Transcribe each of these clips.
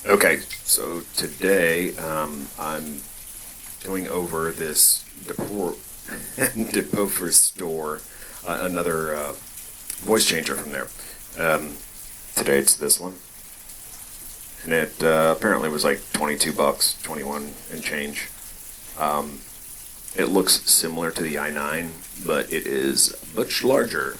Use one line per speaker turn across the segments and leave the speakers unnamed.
Okay, so today I'm going over this Depofer store, another voice changer from there. Today it's this one, and it apparently was like 22 bucks, 21 and change. It looks similar to the i9, but it is much larger.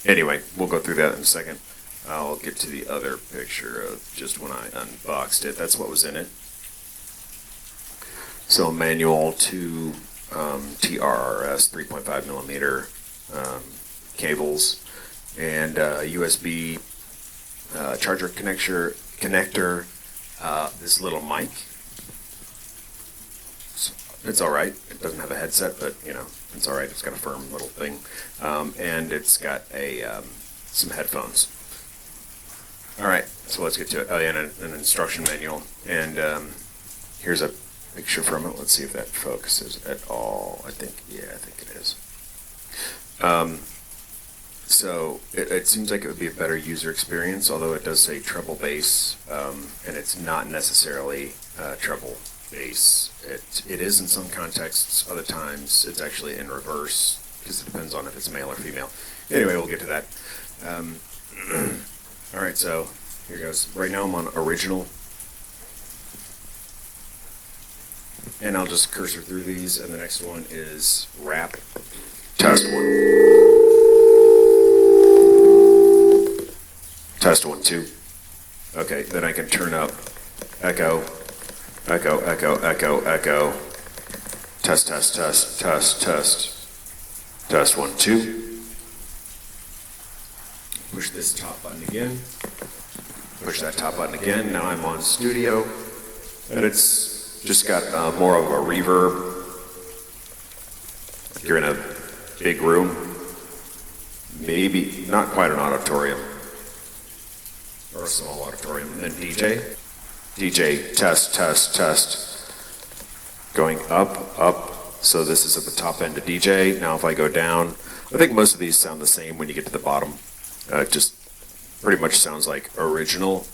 Anyway, we'll go through that in a second. I'll get to the other picture of just when I unboxed it. That's what was in it. So manual to TRRS 3.5 millimeter cables and USB charger connector. This little mic. It's all right. It doesn't have a headset, but you know it's all right. It's got a firm little thing, and it's got some headphones. All right, so let's get to it. Oh, yeah, and an instruction manual. And here's a picture from it. Let's see if that focuses at all. I think it is. So it seems like it would be a better user experience, although it does say treble bass, and it's not necessarily treble bass. It is in some contexts. Other times it's actually in reverse because it depends on if it's male or female. Anyway, we'll get to that. All right, so here goes. Right now I'm on original, and I'll just cursor through these. And the next one is rap. Test one. Test 1, 2. Okay, then I can turn up echo, echo, echo, echo, echo. Test, test, test, test, test. Test 1, 2. Push this top button again. Push that top button again. Now I'm on studio, and it's just got more of a reverb. You're in a big room, maybe not quite an auditorium. Or a small auditorium. And then DJ, test, test, test. Going up, up. So this is at the top end of DJ. Now if I go down, I think most of these sound the same when you get to the bottom. It just pretty much sounds like original.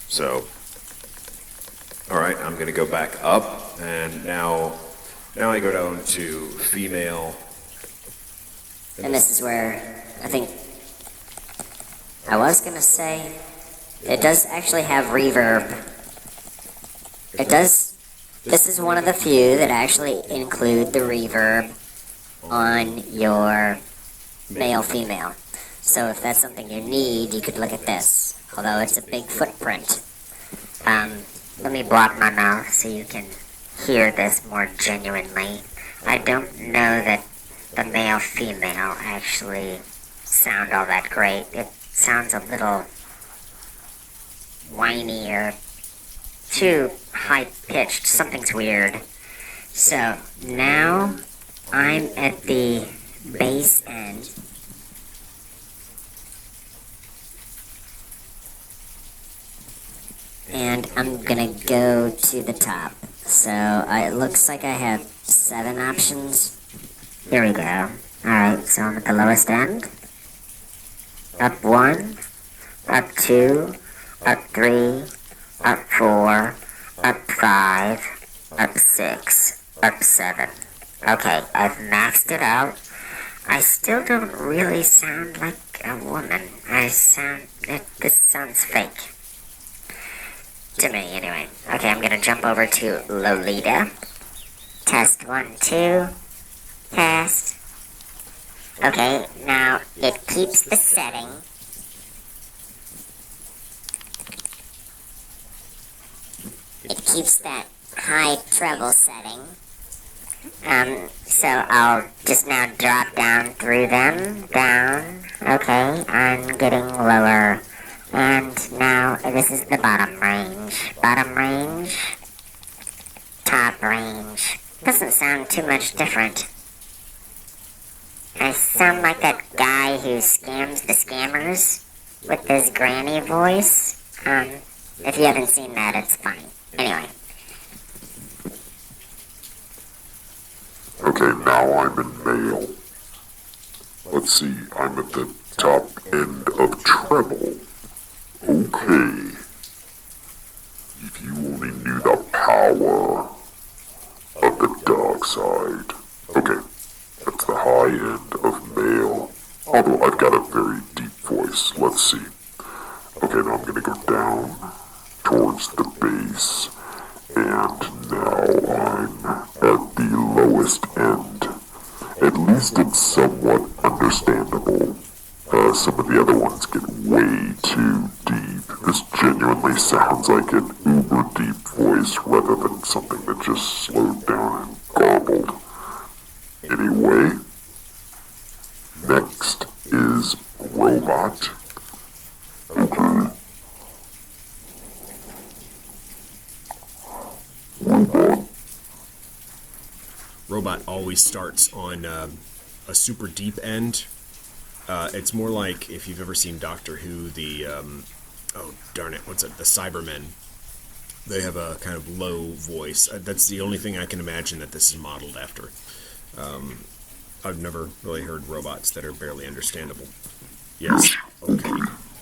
So, all right, I'm gonna go back up, and now I go down to female.
And this is where I think I was gonna say it does actually have reverb. It does. This is one of the few that actually include the reverb on your male-female. So if that's something you need, you could look at this. Although it's a big footprint. Let me block my mouth so you can hear this more genuinely. I don't know that the male-female actually sound all that great. It sounds a little whiny or too high-pitched. Something's weird. So now I'm at the bass end. And I'm gonna go to the top. So it looks like I have 7 options. Here we go. Alright, so I'm at the lowest end. Up 1, up 2, up 3, up 4, up 5, up 6, up 7. Okay, I've maxed it out. I still don't really sound like a woman. This sounds fake. To me, anyway. Okay, I'm gonna jump over to Lolita. Test 1, 2. Test. Okay, now it keeps the setting. It keeps that high treble setting. So I'll just now drop down through them. Down. Okay, I'm getting lower. And now this is the bottom range. Bottom range. Top range. Doesn't sound too much different. I sound like that guy who scams the scammers with his granny voice. If you haven't seen that, it's fine. Anyway.
Okay, now I'm in male. Let's see, I'm at the top end of treble. Okay. If you only knew the power of the dark side. Okay, that's the high end of male. Although I've got a very deep voice. Let's see. Okay, now I'm gonna go down towards the bass. And now I'm at the lowest end. At least it's somewhat understandable. Some of the other ones get way too deep. This genuinely sounds like an uber deep voice rather than something that just slowed down and garbled. Anyway, next is Robot. Okay.
Robot always starts on a super deep end. It's more like if you've ever seen Doctor Who, oh darn it, what's it? The Cybermen. They have a kind of low voice. That's the only thing I can imagine that this is modeled after. I've never really heard robots that are barely understandable. Yes. Okay.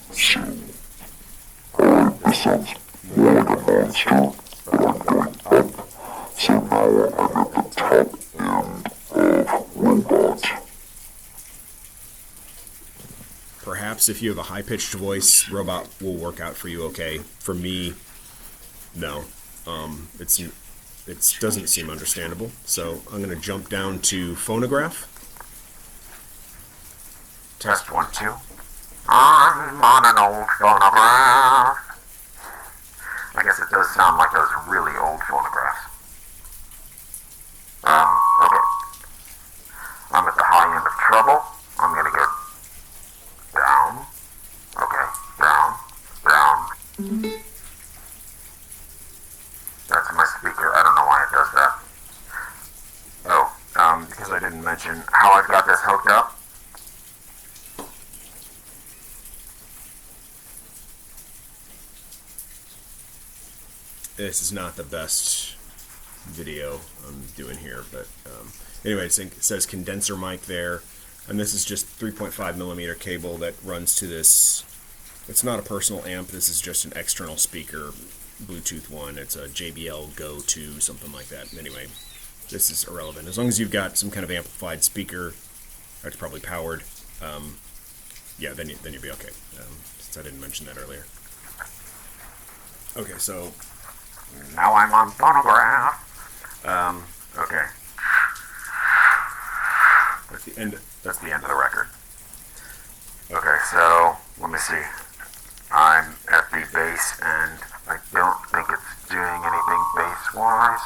This sounds more like a monster, but I'm going up. So now I'm at the top end of Robot.
Perhaps if you have a high-pitched voice, Robot will work out for you okay. For me, no. It doesn't seem understandable. So I'm going to jump down to phonograph.
Test 1, 2. I'm on an old phonograph. I guess it does sound like those really old phonographs. Okay. I'm at the high end of treble. I'm gonna go down. Okay, down, down. That's my speaker. I don't know why it does that. Oh, because I didn't mention how I've got this hooked up.
This is not the best video I'm doing here, but anyway, it says condenser mic there, and this is just 3.5 millimeter cable that runs to this. It's not a personal amp. This is just an external speaker, Bluetooth one. It's a JBL Go 2, something like that. Anyway, this is irrelevant. As long as you've got some kind of amplified speaker that's probably powered, yeah, then you'll be okay. Since I didn't mention that earlier. Okay, so.
Now I'm on phonograph. Okay. That's the end of the record. Okay, so let me see. I'm at the bass and I don't think it's doing anything bass-wise.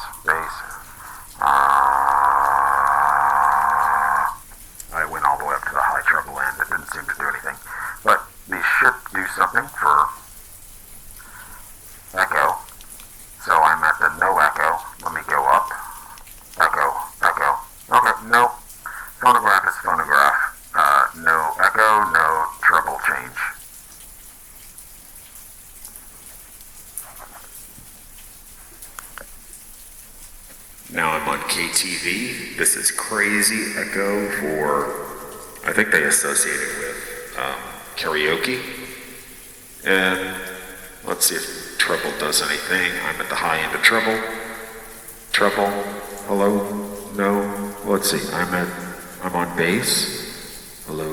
I went all the way up to the high treble end. It didn't seem to do anything. But these should do something for echo. So I'm at the no echo. Let me go up. Echo, echo. Okay, no. Phonograph is phonograph. No echo, no treble change.
Now I'm on KTV. This is crazy echo for, I think they associate it with karaoke. And let's see if treble does anything. I'm at the high end of treble. Treble, hello, no. Let's see, I'm on bass. Hello.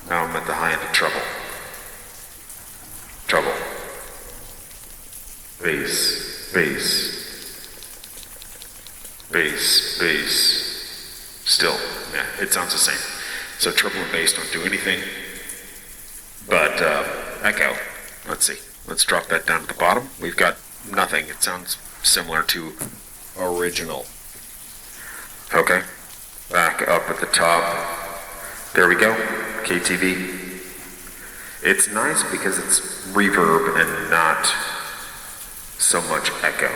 Now I'm at the high end of treble. Treble. Bass, bass, bass, bass. Still, yeah, it sounds the same. So treble and bass don't do anything but echo. Let's see. Let's drop that down to the bottom. We've got nothing. It sounds similar to original. Okay. Back up at the top. There we go. KTV. It's nice because it's reverb and not so much echo.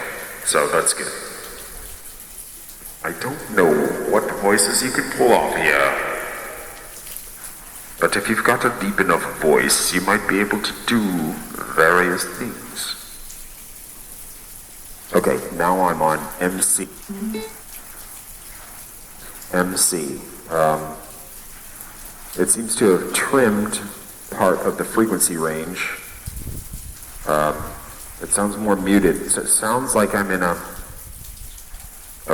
So that's good. I don't know what voices you can pull off here. But if you've got a deep enough voice, you might be able to do various things. Okay, now I'm on MC. MC. It seems to have trimmed part of the frequency range. It sounds more muted. So it sounds like I'm in a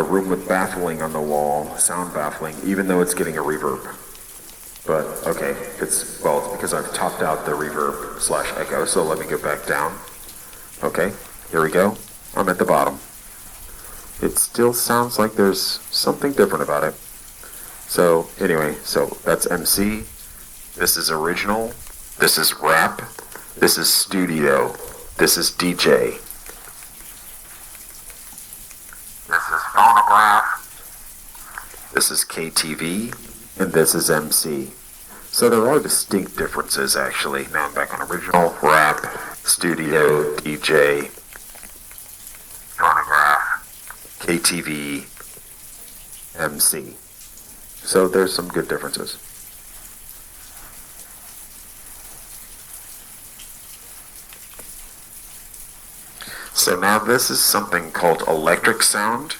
room with baffling on the wall, sound baffling, even though it's getting a reverb. But okay, it's because I've topped out the reverb / echo, so let me go back down. Okay, here we go. I'm at the bottom. It still sounds like there's something different about it. So anyway, so that's MC. This is original. This is rap. This is studio. This is DJ.
This is phonograph.
This is KTV. And this is MC. So there are distinct differences, actually. Now I'm back on original, rap, studio, DJ,
Phonograph.
KTV, MC. So there's some good differences. So now this is something called electric sound.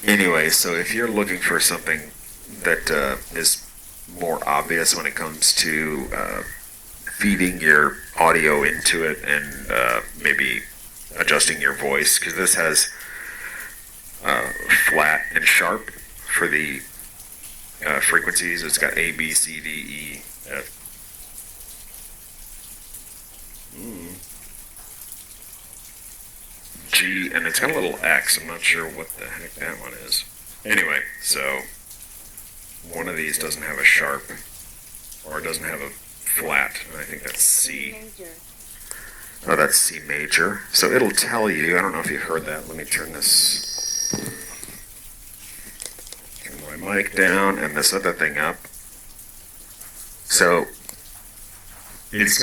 Anyway, so if you're looking for something that is more obvious when it comes to feeding your audio into it and maybe adjusting your voice, because this has flat and sharp for the frequencies. It's got A, B, C, D, E, F. G, and it's got a little X. I'm not sure what the heck that one is. Anyway, so one of these doesn't have a sharp, or it doesn't have a flat, and I think that's C. Oh, that's C major. So it'll tell you, I don't know if you heard that. Let me turn my mic down and this other thing up. So it's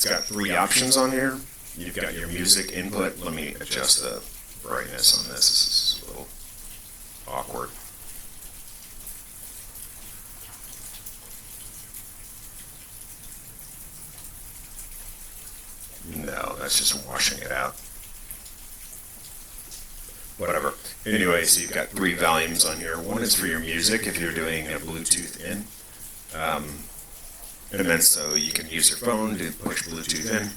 got 3 options on here. You've got your music input. Let me adjust the brightness on this. This is a little awkward. No, that's just washing it out. Whatever. Anyway, so you've got 3 volumes on here. One is for your music if you're doing a Bluetooth in. And then so you can use your phone to push Bluetooth in.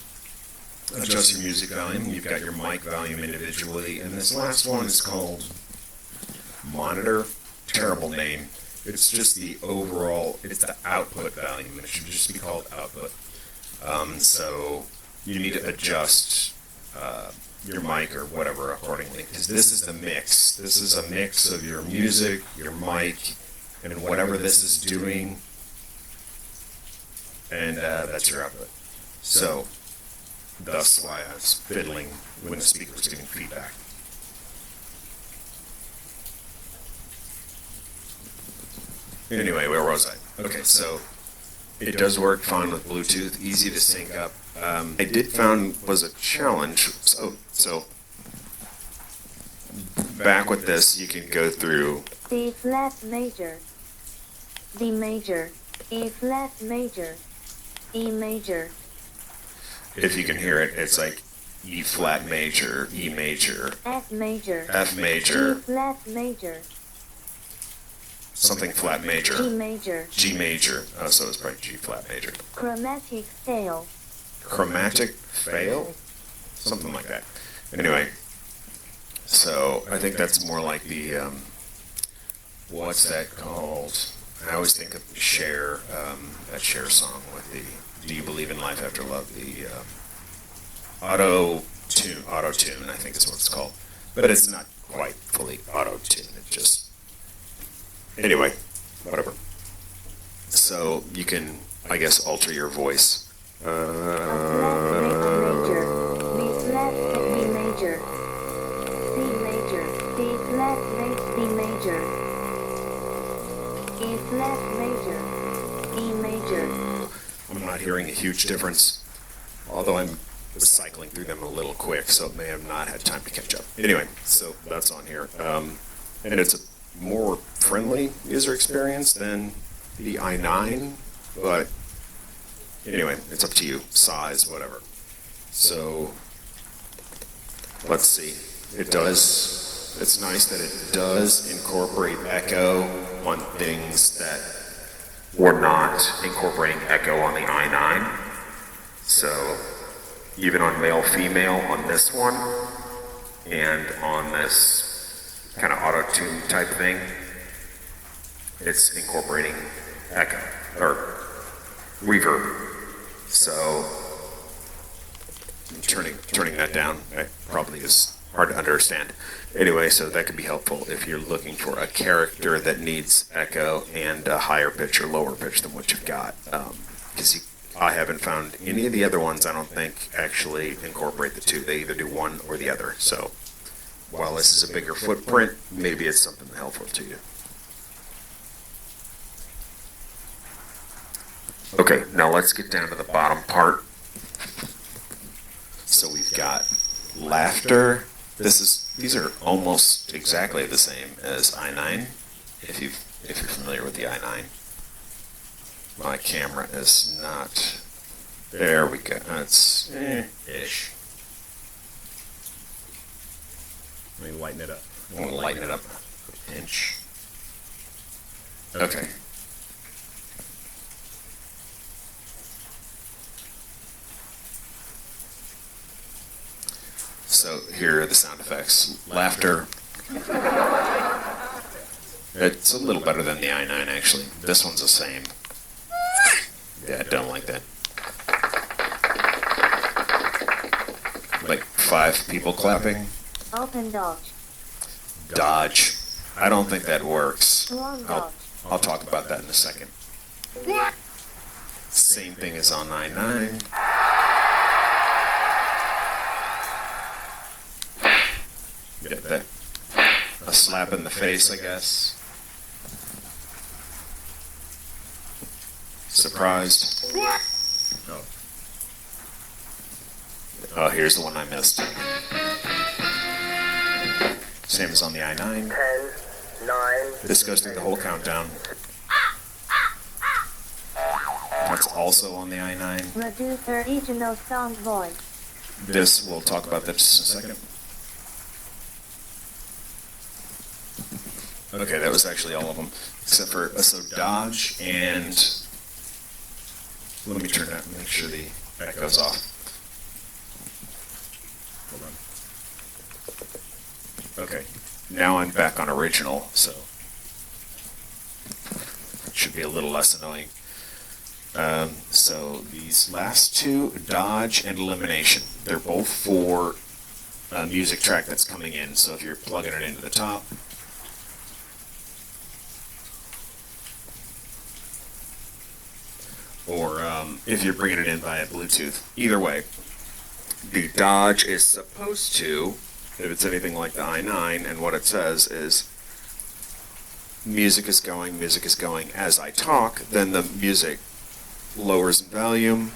Adjust your music volume. You've got your mic volume individually. And this last one is called Monitor. Terrible name. It's just the overall, it's the output volume. It should just be called output. So you need to adjust your mic or whatever accordingly, because this is the mix. This is a mix of your music, your mic, and whatever this is doing, and that's your output. So, thus why I was fiddling when the speaker was giving feedback. Anyway, where was I? Okay, so it does work fine with Bluetooth, easy to sync up. I did found was a challenge. So back with this, you can go through
D flat major, D major, E flat major, E major.
If you can hear it, it's like E flat major, E major,
F major,
F major,
G flat major,
something flat major,
G major,
G major. Oh, so it's probably G flat major.
chromatic scale,
Chromatic fail? Something like that. Anyway, so I think that's more like the, what's that called? I always think of Cher, that Cher song with the Do You Believe in Life After Love? The auto-tune, I think is what it's called. But it's not quite fully auto-tune. It just, anyway, whatever. So you can, I guess, alter your voice.
A flat major, B major, C major, D major, D major, E flat major, E major.
I'm not hearing a huge difference, although I was cycling through them a little quick, so it may have not had time to catch up. Anyway, so that's on here. And it's a more friendly user experience than the i9, but anyway, it's up to you, size, whatever. So, let's see. It's nice that it does incorporate echo on things that were not incorporating echo on the i9. So, even on male-female on this one, and on this kind of auto-tune type thing, it's incorporating echo, or reverb. So, turning that down, it probably is hard to understand. Anyway, so that could be helpful if you're looking for a character that needs echo and a higher pitch or lower pitch than what you've got. Because I haven't found any of the other ones, I don't think, actually incorporate the two. They either do one or the other. So while this is a bigger footprint, maybe it's something helpful to you. Okay, now let's get down to the bottom part. So we've got laughter. These are almost exactly the same as i9, if you're familiar with the i9. My camera is not. There we go. It's ish.
Let me lighten it up.
I'm gonna lighten it up a pinch. Okay. So here are the sound effects. Laughter. It's a little better than the i9 actually. This one's the same. Yeah, I don't like that. Like 5 people clapping.
Open dodge.
Dodge. I don't think that works.
Long dodge.
I'll talk about that in a second. Same thing as on i9. Get that. A slap in the face, I guess. Surprised. Oh, here's the one I missed. Same as on the i9.
10, 9.
This goes through the whole countdown. That's also on the i9.
Reduce original sound voice.
This, we'll talk about that just in a second. Okay, that was actually all of them, except for, so dodge and, let me turn that, make sure the echo's off. Hold on. Okay, now I'm back on original, so it should be a little less annoying. So these last two, dodge and elimination, they're both for a music track that's coming in, so if you're plugging it into the top, or if you're bringing it in via Bluetooth. Either way, the dodge is supposed to, if it's anything like the i9, and what it says is, music is going as I talk, then the music lowers in volume,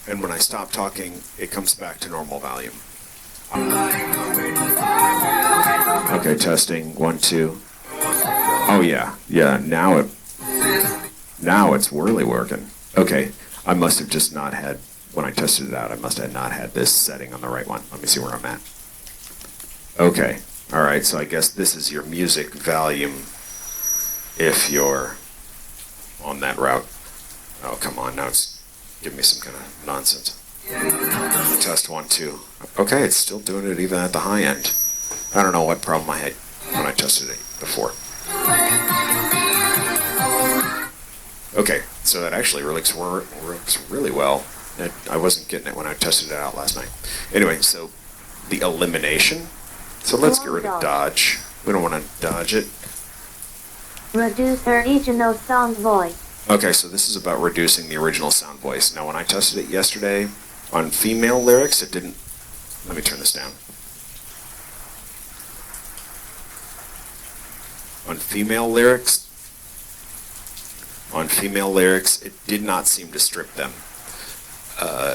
and when I stop talking, it comes back to normal volume. Okay, testing, 1, 2. Oh yeah, now it's really working. Okay, I must have just not had, when I tested it out, I must have not had this setting on the right one. Let me see where I'm at. Okay, alright, so I guess this is your music volume if you're on that route. Oh, come on, now it's giving me some kind of nonsense. Test 1, 2. Okay, it's still doing it even at the high end. I don't know what problem I had when I tested it before. Okay, so that actually works really well. I wasn't getting it when I tested it out last night. Anyway, so the elimination. So let's get rid of dodge. We don't want to dodge it.
Reduce original sound voice.
Okay, so this is about reducing the original sound voice. Now, when I tested it yesterday on female lyrics, it didn't. Let me turn this down. On female lyrics, it did not seem to strip them.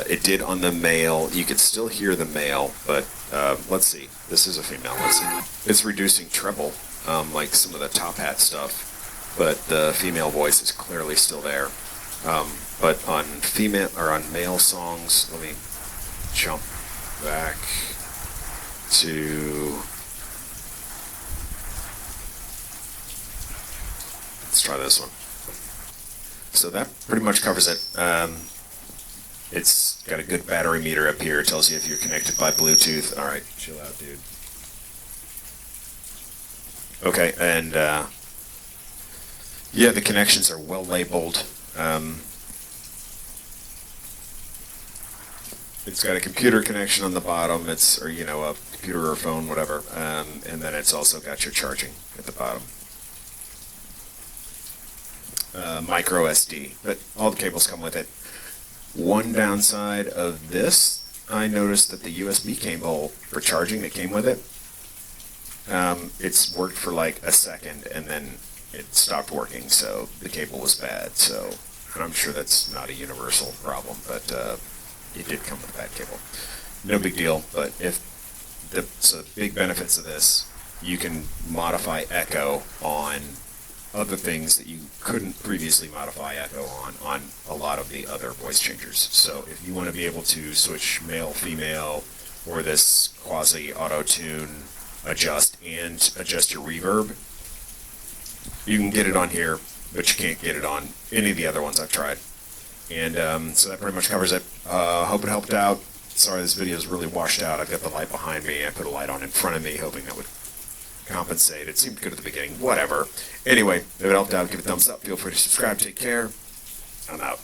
It did on the male. You could still hear the male, but let's see. This is a female. Let's see. It's reducing treble, like some of the top hat stuff, but the female voice is clearly still there. But on female or on male songs, let me jump back to, let's try this one. So that pretty much covers it. It's got a good battery meter up here. It tells you if you're connected by Bluetooth. All right, chill out, dude. Okay, and yeah, the connections are well labeled. It's got a computer connection on the bottom. It's, or you know, a computer or phone, whatever. And then it's also got your charging at the bottom. Micro SD, but all the cables come with it. One downside of this, I noticed that the USB cable for charging that came with it, it's worked for like a second and then it stopped working, so the cable was bad. So, and I'm sure that's not a universal problem, but it did come with a bad cable. No big deal, but so the big benefits of this, you can modify echo on other things that you couldn't previously modify echo on a lot of the other voice changers. So if you want to be able to switch male, female, or this quasi auto-tune adjust your reverb, you can get it on here, but you can't get it on any of the other ones I've tried. And so that pretty much covers it. Hope it helped out. Sorry this video is really washed out. I've got the light behind me. I put a light on in front of me, hoping that would compensate. It seemed good at the beginning. Whatever. Anyway, if it helped out, give it a thumbs up. Feel free to subscribe. Take care. I'm out.